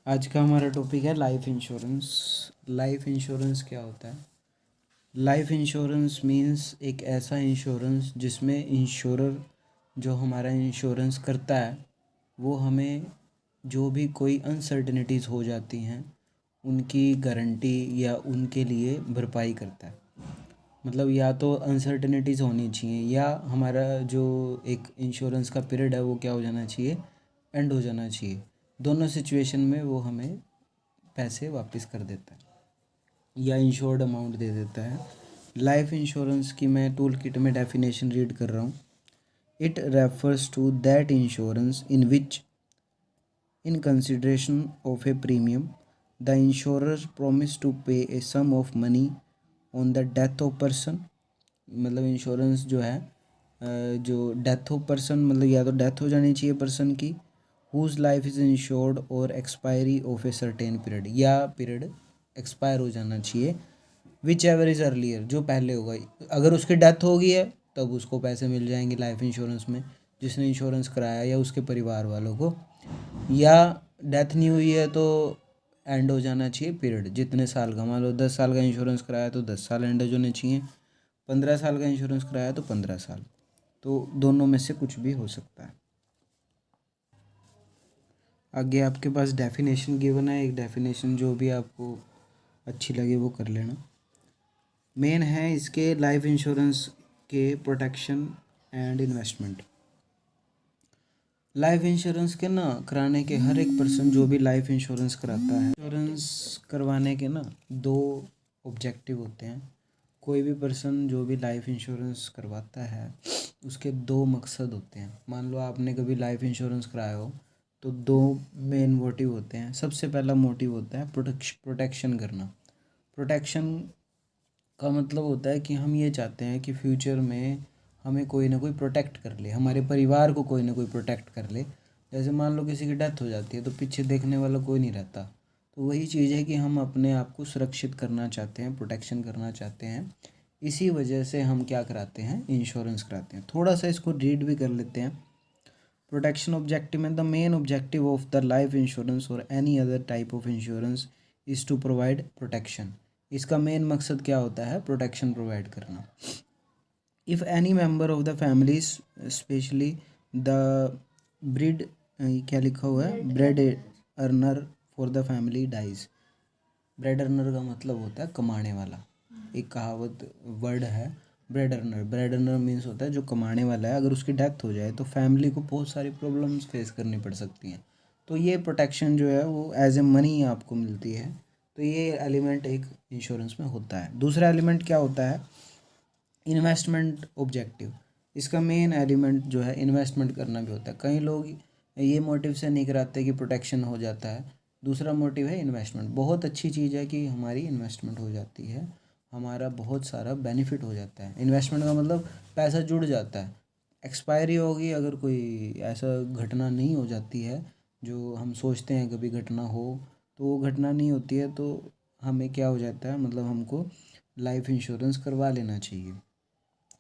आज का हमारा टॉपिक है लाइफ इंश्योरेंस। लाइफ इंश्योरेंस क्या होता है? लाइफ इंश्योरेंस मीन्स एक ऐसा इंश्योरेंस जिसमें इंश्योरर जो हमारा इंश्योरेंस करता है वो हमें जो भी कोई अनसर्टेनिटीज़ हो जाती हैं उनकी गारंटी या उनके लिए भरपाई करता है। मतलब या तो अनसर्टेनिटीज़ होनी चाहिए या हमारा जो एक इंश्योरेंस का पीरियड है वो क्या हो जाना चाहिए, एंड हो जाना चाहिए। दोनों सिचुएशन में वो हमें पैसे वापस कर देता है या इंश्योर्ड अमाउंट दे देता है। लाइफ इंश्योरेंस की मैं टूल किट में डेफिनेशन रीड कर रहा हूँ। It refers to that insurance in which in consideration of a premium the insurer promise to pay a sum of money on the death of person. मतलब insurance जो है जो death of person, मतलब या तो डेथ हो जानी चाहिए पर्सन की, हुज लाइफ इज़ इंश्योर्ड और expiry of a certain period, या पीरियड एक्सपायर हो जाना चाहिए, विच एवर इज़ अर्लियर, जो पहले होगा। अगर उसकी डेथ हो गई है तब उसको पैसे मिल जाएंगे लाइफ इंश्योरेंस में, जिसने इंश्योरेंस कराया या उसके परिवार वालों को। या डेथ नहीं हुई है तो एंड हो जाना चाहिए पीरियड, जितने साल का, मान लो 10 साल का इंश्योरेंस कराया तो 10 साल एंड होने चाहिए, 15 साल का इंश्योरेंस कराया तो 15 साल। तो दोनों में से कुछ भी हो सकता है। आगे आपके पास डेफिनेशन गिवन है, एक डेफिनेशन जो भी आपको अच्छी लगे वो कर लेना। मेन है इसके लाइफ इंश्योरेंस के protection and investment. Life insurance के ना कराने के हर एक पर्सन जो भी लाइफ इंश्योरेंस कराता है, इंश्योरेंस करवाने के ना दो ऑब्जेक्टिव होते हैं। कोई भी पर्सन जो भी लाइफ इंश्योरेंस करवाता है उसके दो मकसद होते हैं। मान लो आपने कभी लाइफ इंश्योरेंस कराया हो तो दो मेन मोटिव होते हैं। सबसे पहला मोटिव होता है प्रोटेक्शन करना। प्रोटेक्शन का मतलब होता है कि हम ये चाहते हैं कि फ्यूचर में हमें कोई ना कोई प्रोटेक्ट कर ले, हमारे परिवार को कोई ना कोई प्रोटेक्ट कर ले। जैसे मान लो किसी की डेथ हो जाती है तो पीछे देखने वाला कोई नहीं रहता, तो वही चीज़ है कि हम अपने आप को सुरक्षित करना चाहते हैं, प्रोटेक्शन करना चाहते हैं। इसी वजह से हम क्या कराते हैं, इंश्योरेंस कराते हैं। थोड़ा सा इसको रीड भी कर लेते हैं। प्रोटेक्शन ऑब्जेक्टिव में the main objective of the life insurance और any other type of insurance is to provide protection. इसका मेन मकसद क्या होता है, प्रोटेक्शन प्रोवाइड करना। If any member of the family specially the breed, क्या लिखा हुआ है, bread earner for the family dies. Bread earner का मतलब होता है कमाने वाला। एक कहावत वर्ड है bread earner. Bread earner means होता है जो कमाने वाला है। अगर उसकी डेथ हो जाए तो फैमिली को बहुत सारी प्रॉब्लम्स फेस करनी पड़ सकती हैं। तो ये प्रोटेक्शन जो है वो एज ए मनी आपको मिलती है। तो ये एलिमेंट एक इंश्योरेंस में होता है। दूसरा एलिमेंट क्या होता है, इन्वेस्टमेंट ऑब्जेक्टिव। इसका मेन एलिमेंट जो है इन्वेस्टमेंट करना भी होता है। कई लोग ये मोटिव से नहीं कराते कि प्रोटेक्शन हो जाता है। दूसरा मोटिव है इन्वेस्टमेंट। बहुत अच्छी चीज़ है कि हमारी इन्वेस्टमेंट हो जाती है, हमारा बहुत सारा बेनिफिट हो जाता है। इन्वेस्टमेंट का मतलब पैसा जुड़ जाता है। एक्सपायरी होगी, अगर कोई ऐसा घटना नहीं हो जाती है जो हम सोचते हैं कभी घटना हो, तो वो घटना नहीं होती है, तो हमें क्या हो जाता है, मतलब हमको लाइफ इंश्योरेंस करवा लेना चाहिए।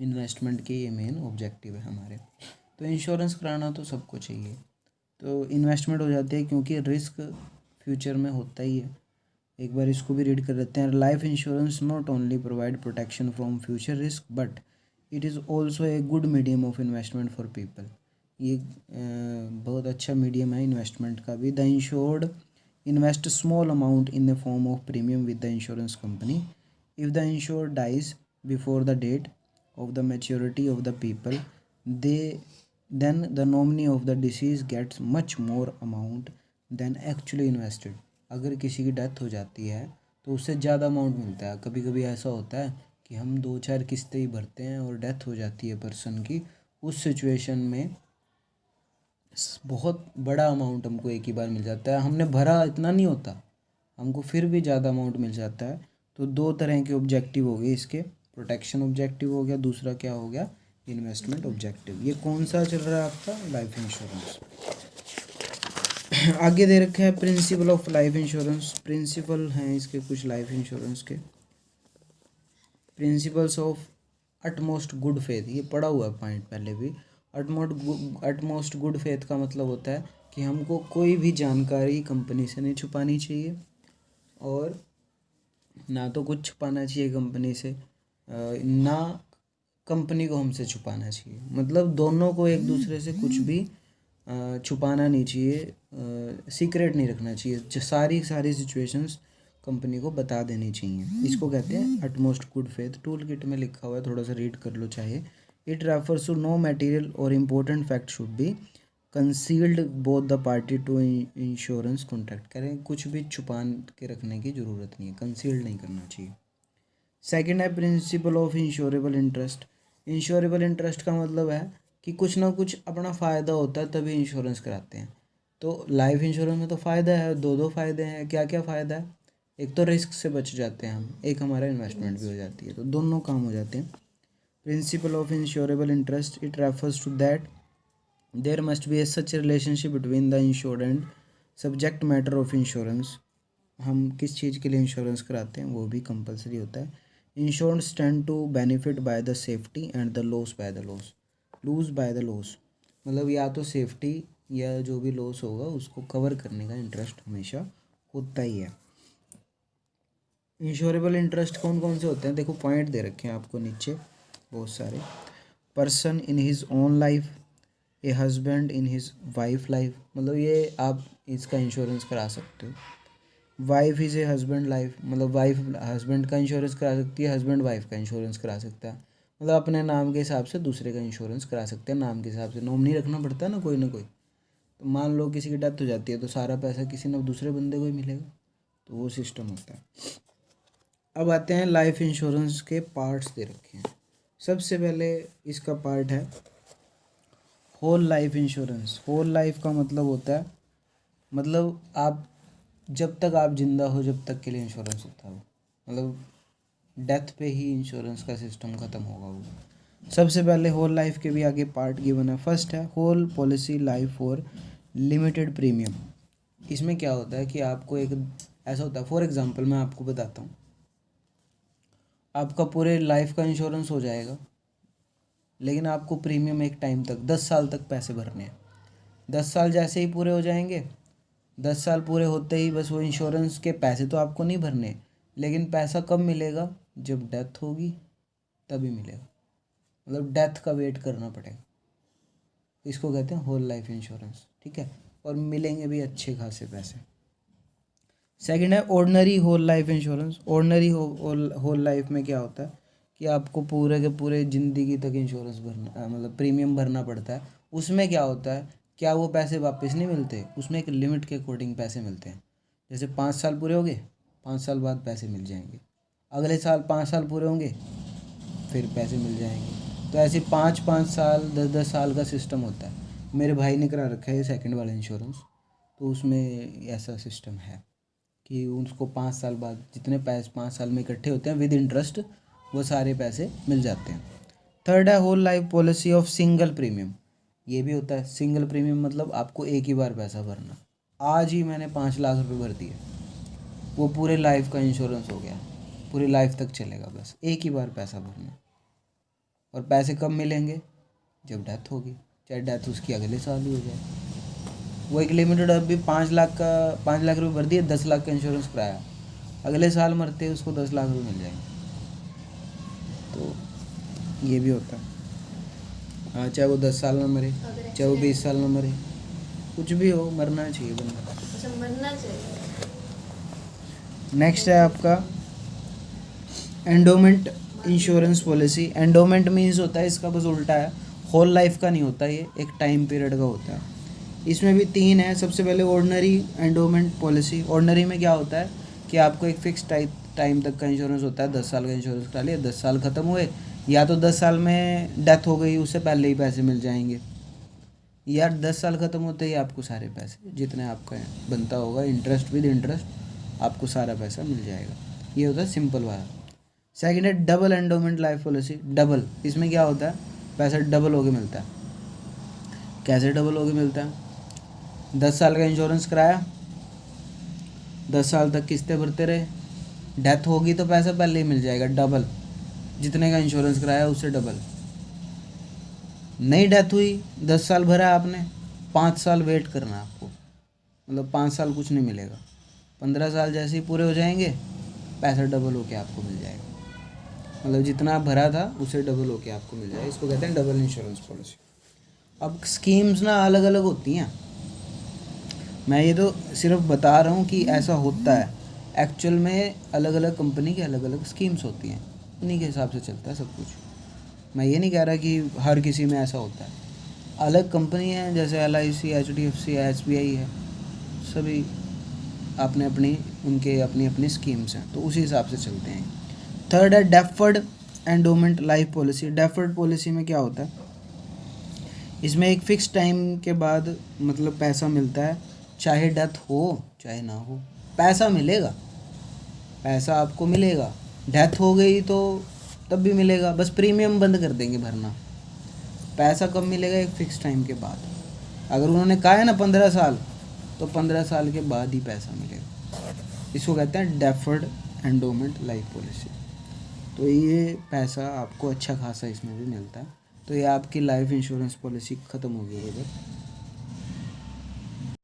इन्वेस्टमेंट के ये मेन ऑब्जेक्टिव है हमारे। तो इंश्योरेंस कराना तो सबको चाहिए। तो इन्वेस्टमेंट हो जाती है क्योंकि रिस्क फ्यूचर में होता ही है। एक बार इसको भी रीड कर लेते हैं। Life insurance not only provide protection from future risk but it is also a good medium of investment for people. ये बहुत अच्छा मीडियम है इन्वेस्टमेंट का भी। The insured invest small amount in the form of premium with the insurance company. If the insured dies before the date of the maturity of the people, then the nominee of the deceased gets much more amount than actually invested। अगर किसी की death हो जाती है तो उससे ज़्यादा amount मिलता है। कभी कभी ऐसा होता है कि हम 2-4 किस्तें ही भरते हैं और डेथ हो जाती है पर्सन की। उस सिचुएशन में बहुत बड़ा अमाउंट हमको एक ही बार मिल जाता है। हमने भरा इतना नहीं होता, हमको फिर भी ज़्यादा अमाउंट मिल जाता है। तो दो तरह के ऑब्जेक्टिव हो गए इसके, प्रोटेक्शन ऑब्जेक्टिव हो गया, दूसरा क्या हो गया, इन्वेस्टमेंट ऑब्जेक्टिव। ये कौन सा चल रहा है आपका, लाइफ इंश्योरेंस। आगे दे रखा है principle of life insurance. Principle हैं इसके कुछ लाइफ इंश्योरेंस के। Principles of utmost good faith, ये पढ़ा हुआ है पॉइंट पहले भी। अटमोस्ट गुड फेथ का मतलब होता है कि हमको कोई भी जानकारी कंपनी से नहीं छुपानी चाहिए और ना तो कुछ छुपाना चाहिए कंपनी से, ना कंपनी को हमसे छुपाना चाहिए। मतलब दोनों को एक दूसरे से कुछ भी छुपाना नहीं चाहिए, सीक्रेट नहीं रखना चाहिए। जो सारी सिचुएशंस कंपनी को बता देनी चाहिए। इसको कहते हैं utmost good faith. Tool kit में लिखा हुआ है, थोड़ा सा रीड कर लो चाहे। It refers to no material और important fact should be concealed both the party to insurance contract. कह रहे हैं कुछ भी छुपा के रखने की ज़रूरत नहीं है, कंसील्ड नहीं करना चाहिए। सेकेंड है principle of insurable interest. Insurable interest का मतलब है कि कुछ ना कुछ अपना फ़ायदा होता है तभी इंश्योरेंस कराते हैं। तो लाइफ इंश्योरेंस में तो फ़ायदा है, दो फ़ायदे हैं। क्या क्या फ़ायदा है? एक तो रिस्क से बच जाते हैं हम, एक हमारा इन्वेस्टमेंट भी हो जाती है, तो दोनों काम हो जाते हैं। Principle of insurable interest, it refers to that there must be a such relationship between the insured and subject matter of insurance. हम किस चीज़ के लिए इंश्योरेंस कराते हैं वो भी कंपलसरी होता है। Insurance stand to benefit by the safety and the loss by the loss. Lose by the loss मतलब या तो सेफ्टी या जो भी लॉस होगा उसको कवर करने का इंटरेस्ट हमेशा होता ही है। इंश्योरेबल इंटरेस्ट कौन कौन से होते हैं? देखो पॉइंट दे रखे हैं आपको नीचे बहुत सारे। Person in his own life, a husband in his wife life, मतलब ये आप इसका इंश्योरेंस करा सकते हो। Wife is a husband life, मतलब वाइफ हस्बैंड का इंश्योरेंस करा सकती है, हस्बैंड वाइफ का इंश्योरेंस करा सकता है। मतलब अपने नाम के हिसाब से दूसरे का इंश्योरेंस करा सकते हैं, नाम के हिसाब से नॉमिनी रखना पड़ता है ना कोई। तो मान लो किसी की डेथ हो जाती है तो सारा पैसा किसी न दूसरे बंदे को ही मिलेगा, तो वो सिस्टम होता है। अब आते हैं लाइफ इंश्योरेंस के पार्ट्स दे रखे हैं। सबसे पहले इसका पार्ट है whole life insurance. Whole life का मतलब होता है, मतलब आप जब तक आप जिंदा हो जब तक के लिए इंश्योरेंस होता है वो, मतलब डेथ पे ही इंश्योरेंस का सिस्टम ख़त्म होगा वो। सबसे पहले होल लाइफ के भी आगे पार्ट गिवन है। फर्स्ट है whole policy life for limited premium. इसमें क्या होता है कि आपको एक ऐसा होता है, फॉर एग्जांपल मैं आपको बताता हूँ, आपका पूरे लाइफ का इंश्योरेंस हो जाएगा लेकिन आपको प्रीमियम एक टाइम तक 10 साल तक पैसे भरने हैं। 10 साल जैसे ही पूरे हो जाएंगे, 10 साल पूरे होते ही बस वो इंश्योरेंस के पैसे तो आपको नहीं भरने, लेकिन पैसा कब मिलेगा? जब डेथ होगी तभी मिलेगा। मतलब डेथ का वेट करना पड़ेगा। इसको कहते हैं होल लाइफ इंश्योरेंस, ठीक है। और मिलेंगे भी अच्छे खासे पैसे। सेकंड है ordinary whole life insurance. Ordinary whole life में क्या होता है कि आपको पूरे के पूरे ज़िंदगी तक इंश्योरेंस भरना, मतलब प्रीमियम भरना पड़ता है। उसमें क्या होता है, क्या वो पैसे वापस नहीं मिलते? उसमें एक लिमिट के अकॉर्डिंग पैसे मिलते हैं। जैसे 5 साल पूरे हो गए, 5 साल बाद पैसे मिल जाएंगे। अगले साल 5 साल पूरे होंगे, फिर पैसे मिल जाएंगे। तो ऐसे 5-5 साल 10-10 साल का सिस्टम होता है। मेरे भाई ने करा रखा है सेकंड वाला इंश्योरेंस, तो उसमें ऐसा सिस्टम है कि उसको 5 साल बाद जितने पैसे 5 साल में इकट्ठे होते हैं विद इंटरेस्ट, वो सारे पैसे मिल जाते हैं। थर्ड है whole life policy of single premium. ये भी होता है सिंगल प्रीमियम, मतलब आपको एक ही बार पैसा भरना। आज ही मैंने 5 लाख रुपए भर दिए, वो पूरे लाइफ का इंश्योरेंस हो गया, पूरी लाइफ तक चलेगा, बस एक ही बार पैसा भरना। और पैसे कब मिलेंगे? जब डेथ होगी, चाहे डेथ उसकी अगले साल ही हो जाए। वो एक लिमिटेड, अभी 5 लाख रुपये भर दिए, 10 लाख का इंश्योरेंस कराया, अगले साल मरते उसको 10 लाख रुपये मिल जाएंगे। तो ये भी होता है। हाँ, चाहे वो 10 साल में मरे, चाहे वो 20 साल में मरे, कुछ भी हो, मरना चाहिए बंदा। अच्छा, मरना चाहिए। नेक्स्ट है आपका endowment insurance policy. Endowment means होता है, इसका बस उल्टा है, होल लाइफ का नहीं होता, ये एक टाइम पीरियड का होता है। इसमें भी 3 है। सबसे पहले ऑर्डिनरी एंडोमेंट पॉलिसी। ऑर्डिनरी में क्या होता है कि आपको एक फिक्स टाइम तक का इंश्योरेंस होता है। 10 साल का इंश्योरेंस करा लिया, 10 साल ख़त्म हुए, या तो 10 साल में डेथ हो गई, उससे पहले ही पैसे मिल जाएंगे, या 10 साल ख़त्म होते ही आपको सारे पैसे जितने आपका बनता होगा, इंटरेस्ट विद इंटरेस्ट, आपको सारा पैसा मिल जाएगा। ये होता है सिंपल वाला। सेकेंड है double endowment life policy. Double, इसमें क्या होता है, पैसा डबल होके मिलता है। कैसे डबल होके मिलता है? 10 साल का इंश्योरेंस कराया, 10 साल तक किस्तें भरते रहे, डेथ होगी तो पैसा पहले ही मिल जाएगा डबल, जितने का इंश्योरेंस कराया उससे डबल। नई डेथ हुई, 10 साल भरा आपने, 5 साल वेट करना है आपको, मतलब 5 साल कुछ नहीं मिलेगा। 15 साल जैसे ही पूरे हो जाएंगे पैसा डबल होके आपको मिल जाएगा, मतलब जितना आप भरा था उससे डबल होके आपको मिल जाएगा। इसको कहते हैं डबल इंश्योरेंस पॉलिसी। अब स्कीम्स ना अलग अलग होती हैं, मैं ये तो सिर्फ बता रहा हूँ कि ऐसा होता है। एक्चुअल में अलग अलग कंपनी की अलग अलग स्कीम्स होती हैं, उन्हीं के हिसाब से चलता है सब कुछ। मैं ये नहीं कह रहा कि हर किसी में ऐसा होता है। अलग कंपनी है जैसे LIC, HDFC है, SBI है, सभी अपने अपनी उनके अपनी अपनी स्कीम्स हैं, तो उसी हिसाब से चलते हैं। थर्ड है deferred endowment life policy. Deferred policy में क्या होता है, इसमें एक फ़िक्स टाइम के बाद मतलब पैसा मिलता है, चाहे डेथ हो चाहे ना हो पैसा मिलेगा, पैसा आपको मिलेगा। डेथ हो गई तो तब भी मिलेगा, बस प्रीमियम बंद कर देंगे भरना। पैसा कब मिलेगा, एक फ़िक्स टाइम के बाद। अगर उन्होंने कहा है ना 15 साल, तो 15 साल के बाद ही पैसा मिलेगा। इसको कहते हैं डेफर्ड एंडोमेंट लाइफ पॉलिसी। तो ये पैसा आपको अच्छा खासा इसमें भी मिलता है। तो ये आपकी लाइफ इंश्योरेंस पॉलिसी ख़त्म हो गई है इधर।